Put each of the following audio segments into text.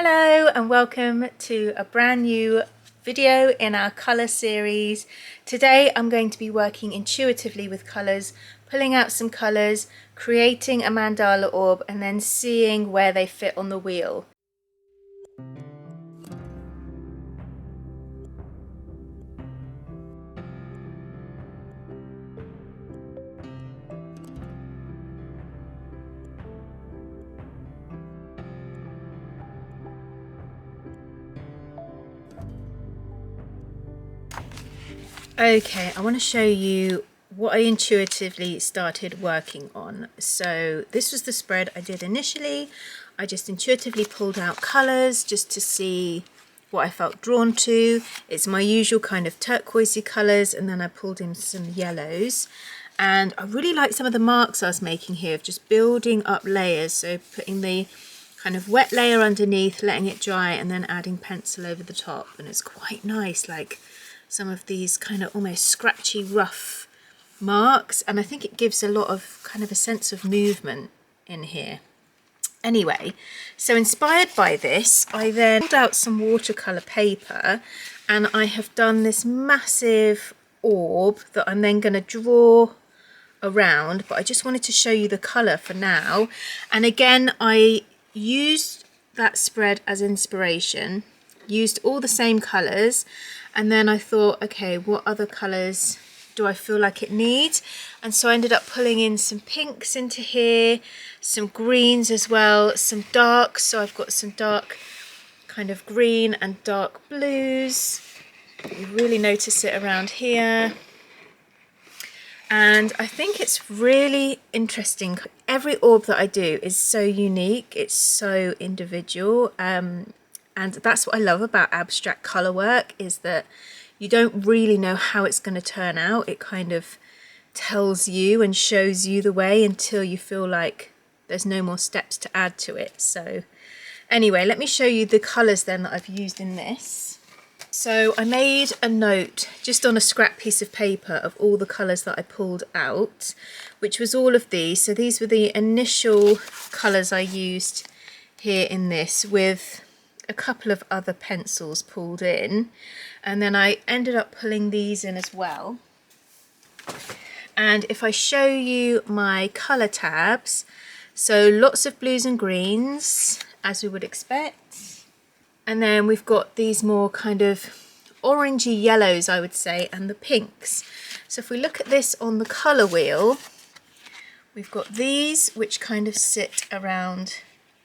Hello and welcome to a brand new video in our colour series. Today I'm going to be working intuitively with colours, pulling out some colours, creating a mandala orb and then seeing where they fit on the wheel. Okay, I want to show you what I intuitively started working on. So this was the spread I did initially. I just intuitively pulled out colours just to see what I felt drawn to. It's my usual kind of turquoisey colours, and then I pulled in some yellows. And I really like some of the marks I was making here of just building up layers. So putting the kind of wet layer underneath, letting it dry, and then adding pencil over the top. And it's quite nice, like some of these kind of almost scratchy, rough marks, and I think it gives a lot of kind of a sense of movement in here. Anyway, so inspired by this, I then pulled out some watercolour paper and I have done this massive orb that I'm then going to draw around, but I just wanted to show you the colour for now. And again, I used that spread as inspiration, used all the same colours, and then I thought, okay, what other colours do I feel like it needs? And so I ended up pulling in some pinks into here, some greens as well, some darks. So I've got some dark kind of green and dark blues. You really notice it around here. And I think it's really interesting. Every orb that I do is so unique. It's so individual. And that's what I love about abstract colour work, is that you don't really know how it's going to turn out. It kind of tells you and shows you the way until you feel like there's no more steps to add to it. So anyway, let me show you the colours then that I've used in this. So I made a note just on a scrap piece of paper of all the colours that I pulled out, which was all of these. So these were the initial colours I used here in this, with a couple of other pencils pulled in, and then I ended up pulling these in as well. And if I show you my colour tabs, so lots of blues and greens as we would expect, and then we've got these more kind of orangey yellows, I would say, and the pinks. So if we look at this on the colour wheel, we've got these which kind of sit around,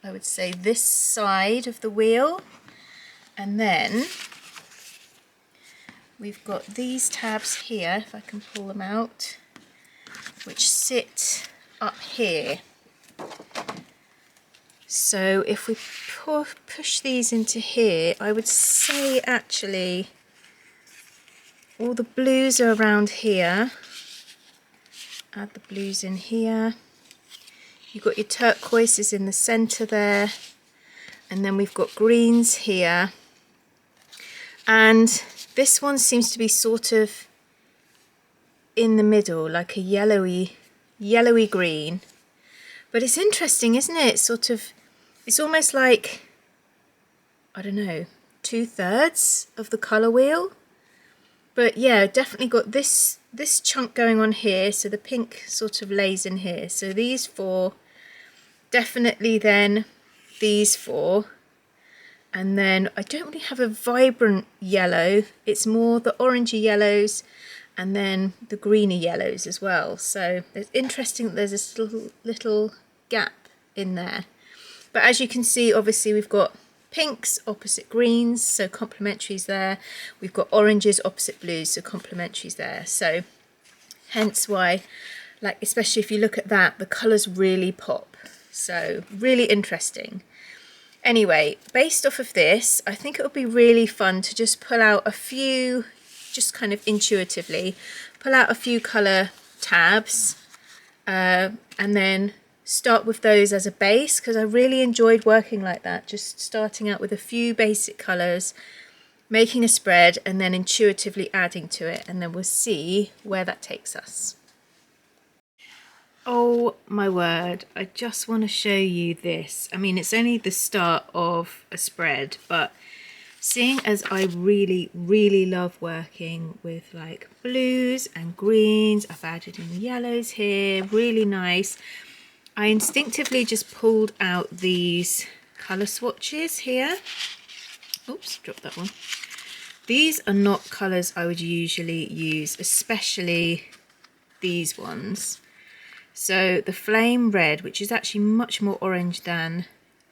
I would say, this side of the wheel, and then we've got these tabs here, if I can pull them out, which sit up here. So if we push these into here, I would say actually all the blues are around here. Add the blues in here. You've got your turquoises in the centre there, and then we've got greens here, and this one seems to be sort of in the middle, like a yellowy green. But it's interesting, isn't it? It's almost like, I don't know, 2/3 of the colour wheel. But yeah, definitely got this chunk going on here, so the pink sort of lays in here. So these four, definitely then these four, and then I don't really have a vibrant yellow. It's more the orangey yellows and then the greeny yellows as well. So it's interesting that there's this little gap in there. But as you can see, obviously we've got pinks opposite greens, so complementaries there. We've got oranges opposite blues, so complementaries there. So hence why, like, especially if you look at that, the colours really pop. So really interesting. Anyway, based off of this, I think it would be really fun to just pull out a few, just kind of intuitively, pull out a few colour tabs, and then start with those as a base, because I really enjoyed working like that, just starting out with a few basic colours, making a spread, and then intuitively adding to it, and then we'll see where that takes us. Oh my word, I just want to show you this. I mean, it's only the start of a spread, but seeing as I really love working with like blues and greens, I've added in yellows here, really nice. I instinctively just pulled out these colour swatches here. Oops, dropped that one. These are not colours I would usually use, especially these ones. So the flame red, which is actually much more orange than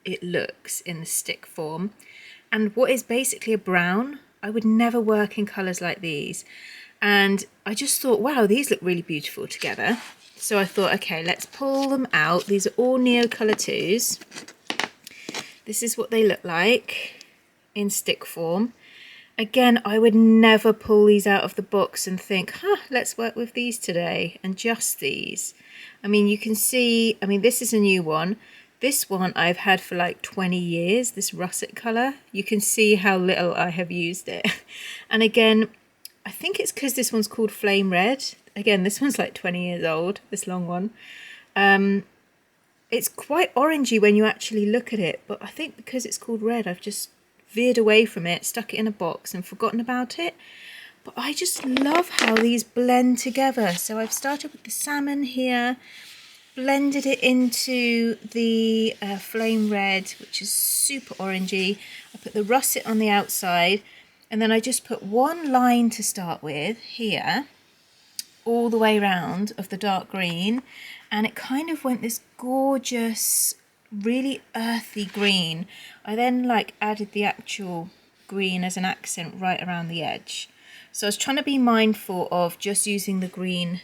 it looks in the stick form, and what is basically a brown, I would never work in colours like these. And I just thought, wow, these look really beautiful together. So I thought, okay, let's pull them out. These are all Neo Colour 2s. This is what they look like in stick form. Again, I would never pull these out of the box and think, let's work with these today, and just these. I mean, you can see, I mean, this is a new one. This one I've had for like 20 years, this russet colour. You can see how little I have used it. And again, I think it's because this one's called Flame Red. Again, this one's like 20 years old, this long one. It's quite orangey when you actually look at it, but I think because it's called red, I've just veered away from it, stuck it in a box and forgotten about it. But I just love how these blend together. So I've started with the salmon here, blended it into the flame red, which is super orangey. I put the russet on the outside, and then I just put one line to start with here, all the way around of the dark green, and it kind of went this gorgeous, really earthy green. I then like added the actual green as an accent right around the edge. So I was trying to be mindful of just using the green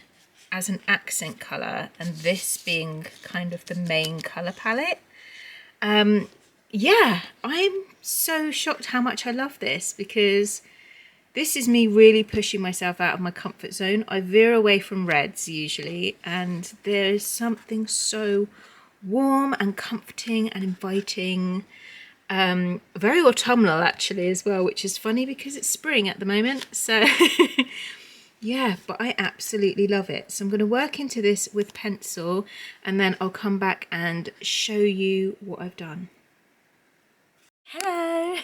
as an accent colour and this being kind of the main colour palette. Yeah, I'm so shocked how much I love this, because this is me really pushing myself out of my comfort zone. I veer away from reds usually, and there's something so warm and comforting and inviting. Very autumnal actually as well, which is funny because it's spring at the moment. So yeah, but I absolutely love it. So I'm going to work into this with pencil, and then I'll come back and show you what I've done. Hello!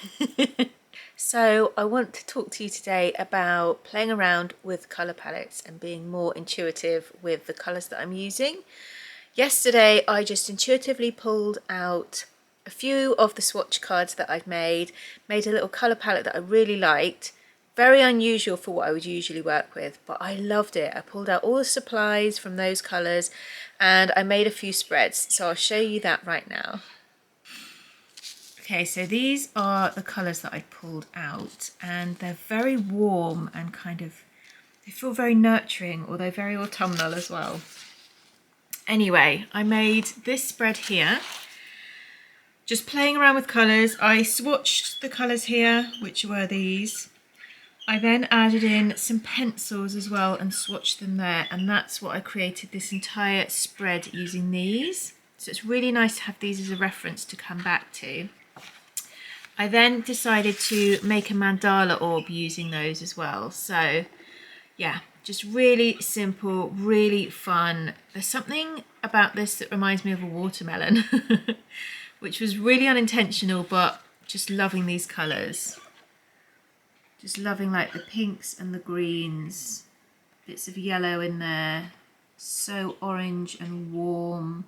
So I want to talk to you today about playing around with colour palettes and being more intuitive with the colours that I'm using. Yesterday I just intuitively pulled out a few of the swatch cards that I've made a little colour palette that I really liked. Very unusual for what I would usually work with, but I loved it. I pulled out all the supplies from those colours and I made a few spreads, so I'll show you that right now. Okay, so these are the colours that I pulled out, and they're very warm and kind of, they feel very nurturing, although very autumnal as well. Anyway, I made this spread here, just playing around with colours. I swatched the colours here, which were these. I then added in some pencils as well and swatched them there, and that's what I created this entire spread using these. So it's really nice to have these as a reference to come back to. I then decided to make a mandala orb using those as well. So yeah, just really simple, really fun. There's something about this that reminds me of a watermelon, which was really unintentional, but just loving these colours. Just loving like the pinks and the greens, bits of yellow in there, so orange and warm.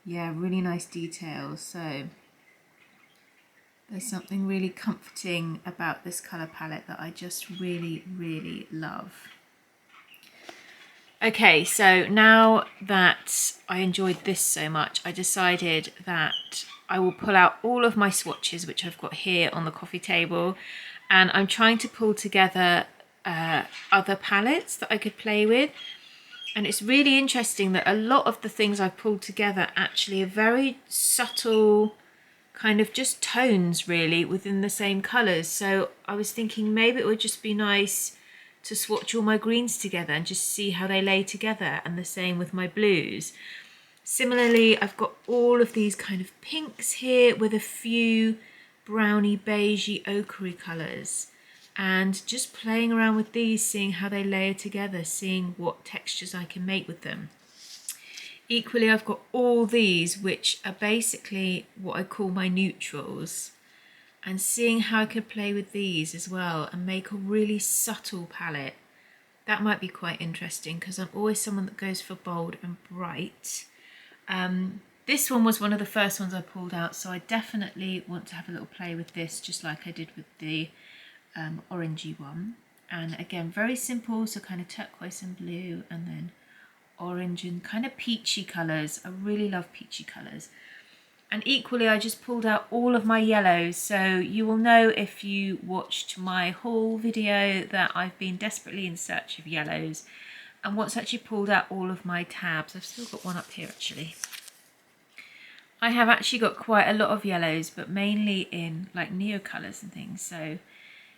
Yeah, really nice details. So there's something really comforting about this colour palette that I just really love. Okay, so now that I enjoyed this so much, I decided that I will pull out all of my swatches, which I've got here on the coffee table, and I'm trying to pull together other palettes that I could play with. And it's really interesting that a lot of the things I've pulled together actually are very subtle, kind of just tones really within the same colours. So I was thinking maybe it would just be nice to swatch all my greens together and just see how they lay together, and the same with my blues. Similarly, I've got all of these kind of pinks here with a few browny, beigey, ochre colours, and just playing around with these, seeing how they layer together, seeing what textures I can make with them. Equally, I've got all these, which are basically what I call my neutrals. And seeing how I could play with these as well and make a really subtle palette. That might be quite interesting because I'm always someone that goes for bold and bright. This one was one of the first ones I pulled out, so I definitely want to have a little play with this, just like I did with the orangey one. And again, very simple, so kind of turquoise and blue, and then orange and kind of peachy colours. I really love peachy colours. And equally, I just pulled out all of my yellows. So you will know if you watched my haul video that I've been desperately in search of yellows. And once actually pulled out all of my tabs, I've still got one up here actually. I have actually got quite a lot of yellows, but mainly in like neo colours and things. So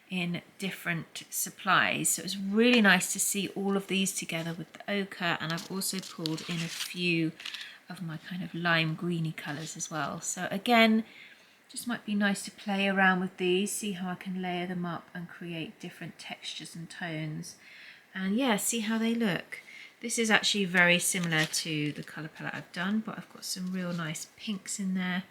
in different supplies. So it's really nice to see all of these together with the ochre. And I've also pulled in a few of my kind of lime greeny colours as well. So again, just might be nice to play around with these, see how I can layer them up and create different textures and tones. And yeah, see how they look. This is actually very similar to the colour palette I've done, but I've got some real nice pinks in there.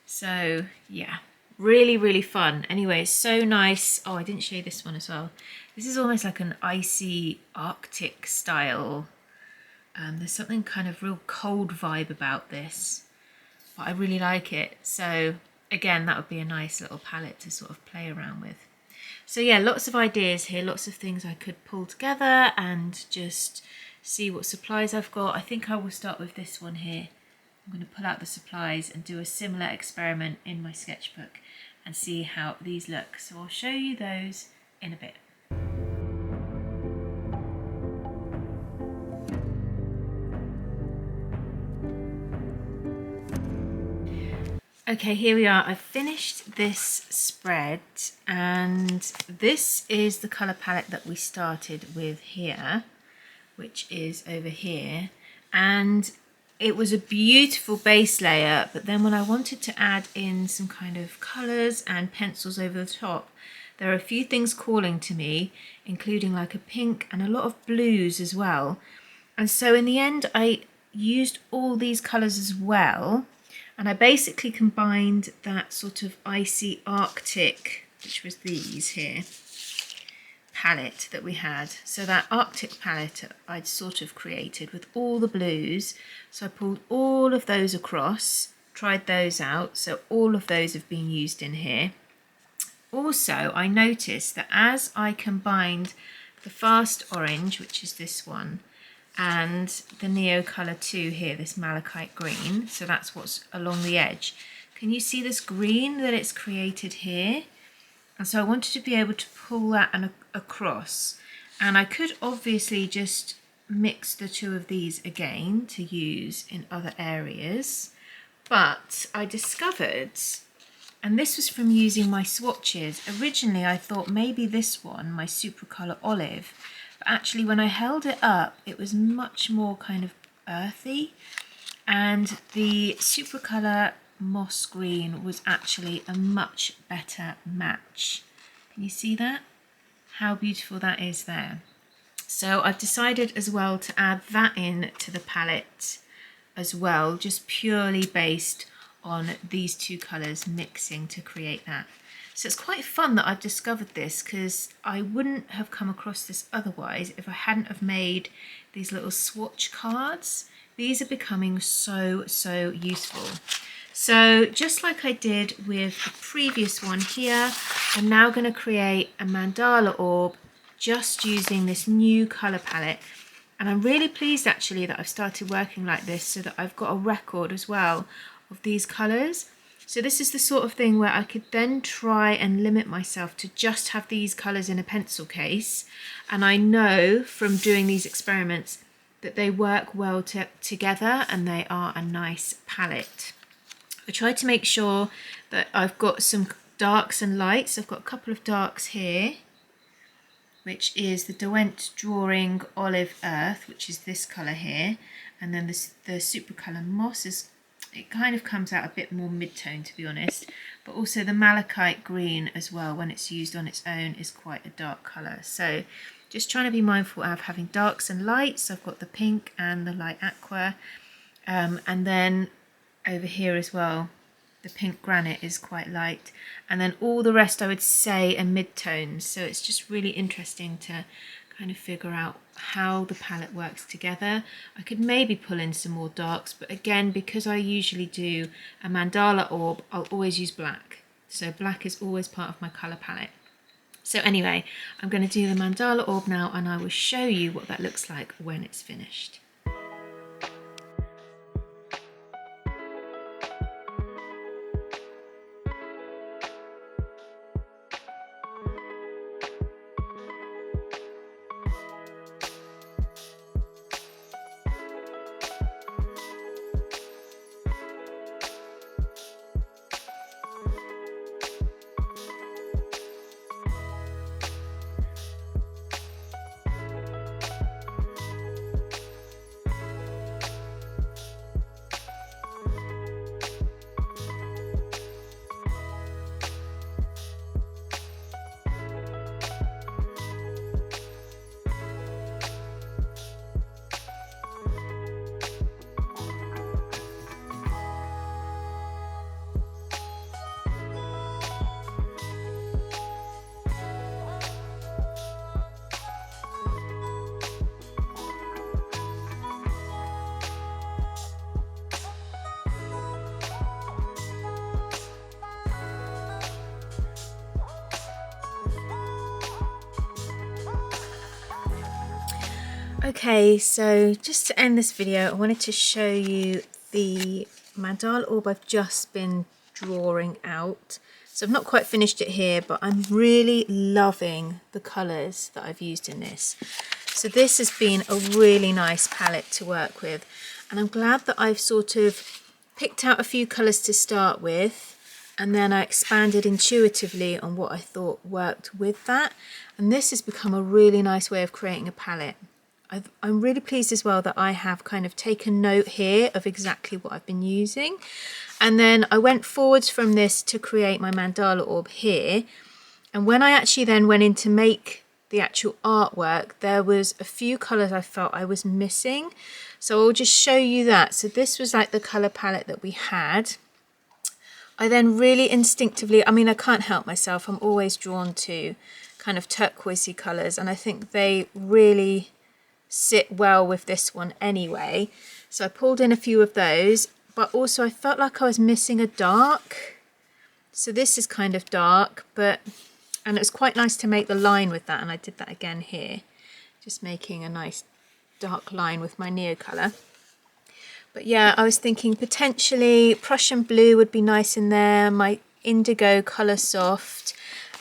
So yeah, really, really fun. Anyway, it's so nice. Oh, I didn't show you this one as well. This is almost like an icy Arctic style. There's something kind of real cold vibe about this, but I really like it. So again, that would be a nice little palette to sort of play around with. So yeah, lots of ideas here, lots of things I could pull together and just see what supplies I've got. I think I will start with this one here. I'm going to pull out the supplies and do a similar experiment in my sketchbook and see how these look. So I'll show you those in a bit. Okay, here we are. I've finished this spread, and this is the colour palette that we started with here, which is over here. And it was a beautiful base layer, but then when I wanted to add in some kind of colours and pencils over the top, there are a few things calling to me, including like a pink and a lot of blues as well. And so in the end, I used all these colours as well. And I basically combined that sort of icy Arctic, which was these here, palette that we had. So that Arctic palette I'd sort of created with all the blues. So I pulled all of those across, tried those out. So all of those have been used in here. Also, I noticed that as I combined the fast orange, which is this one, and the Neo Colour 2 here, this malachite green, so that's what's along the edge. Can you see this green that it's created here? And so I wanted to be able to pull that across. And I could obviously just mix the two of these again to use in other areas. But I discovered, and this was from using my swatches, originally I thought maybe this one, my Supracolour Olive, but actually when I held it up, it was much more kind of earthy. And the Supracolour Moss Green was actually a much better match. Can you see that? How beautiful that is there. So I've decided as well to add that in to the palette as well, just purely based on these two colours mixing to create that. So it's quite fun that I've discovered this, because I wouldn't have come across this otherwise if I hadn't have made these little swatch cards. These are becoming so useful. So just like I did with the previous one here, I'm now going to create a mandala orb just using this new colour palette. And I'm really pleased actually that I've started working like this, so that I've got a record as well of these colours. So this is the sort of thing where I could then try and limit myself to just have these colours in a pencil case. And I know from doing these experiments that they work well together and they are a nice palette. I tried to make sure that I've got some darks and lights. I've got a couple of darks here, which is the Derwent Drawing Olive Earth, which is this colour here. And then the Supracolour Moss is it kind of comes out a bit more mid-tone, to be honest, but also the malachite green as well, when it's used on its own, is quite a dark colour. So just trying to be mindful of having darks and lights. I've got the pink and the light aqua, and then over here as well, the pink granite is quite light, and then all the rest I would say are mid-tones. So it's just really interesting to kind of figure out how the palette works together. I could maybe pull in some more darks, but again, because I usually do a mandala orb, I'll always use black. So black is always part of my colour palette. So anyway, I'm going to do the mandala orb now, and I will show you what that looks like when it's finished. Okay, so just to end this video, I wanted to show you the mandala orb I've just been drawing out. So I've not quite finished it here, but I'm really loving the colours that I've used in this. So this has been a really nice palette to work with, and I'm glad that I've sort of picked out a few colours to start with, and then I expanded intuitively on what I thought worked with that, and this has become a really nice way of creating a palette. I'm really pleased as well that I have kind of taken note here of exactly what I've been using, and then I went forwards from this to create my mandala orb here, and when I actually then went in to make the actual artwork, there was a few colours I felt I was missing, so I'll just show you that. So this was like the colour palette that we had. I then really instinctively, I mean, I can't help myself, I'm always drawn to kind of turquoisey colours, and I think they really sit well with this one anyway. So I pulled in a few of those, but also I felt like I was missing a dark. So this is kind of dark, and it was quite nice to make the line with that, and I did that again here, just making a nice dark line with my Neocolor. But yeah, I was thinking potentially Prussian blue would be nice in there, my indigo colour soft,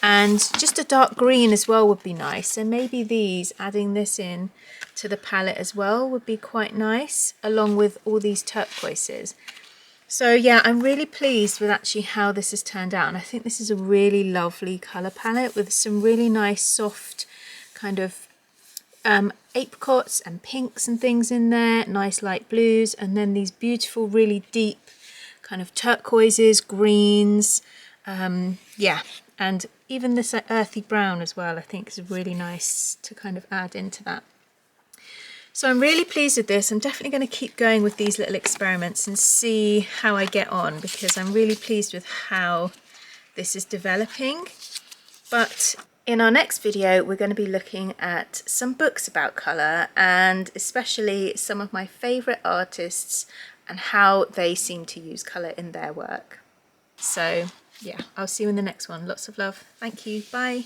and just a dark green as well would be nice. So maybe these, adding this in to the palette as well, would be quite nice, along with all these turquoises. So yeah, I'm really pleased with actually how this has turned out, and I think this is a really lovely colour palette with some really nice soft kind of apricots and pinks and things in there, nice light blues, and then these beautiful really deep kind of turquoises, greens, yeah, and even this earthy brown as well I think is really nice to kind of add into that. So I'm really pleased with this. I'm definitely going to keep going with these little experiments and see how I get on, because I'm really pleased with how this is developing. But in our next video, we're going to be looking at some books about colour, and especially some of my favourite artists and how they seem to use colour in their work. So yeah, I'll see you in the next one. Lots of love. Thank you. Bye.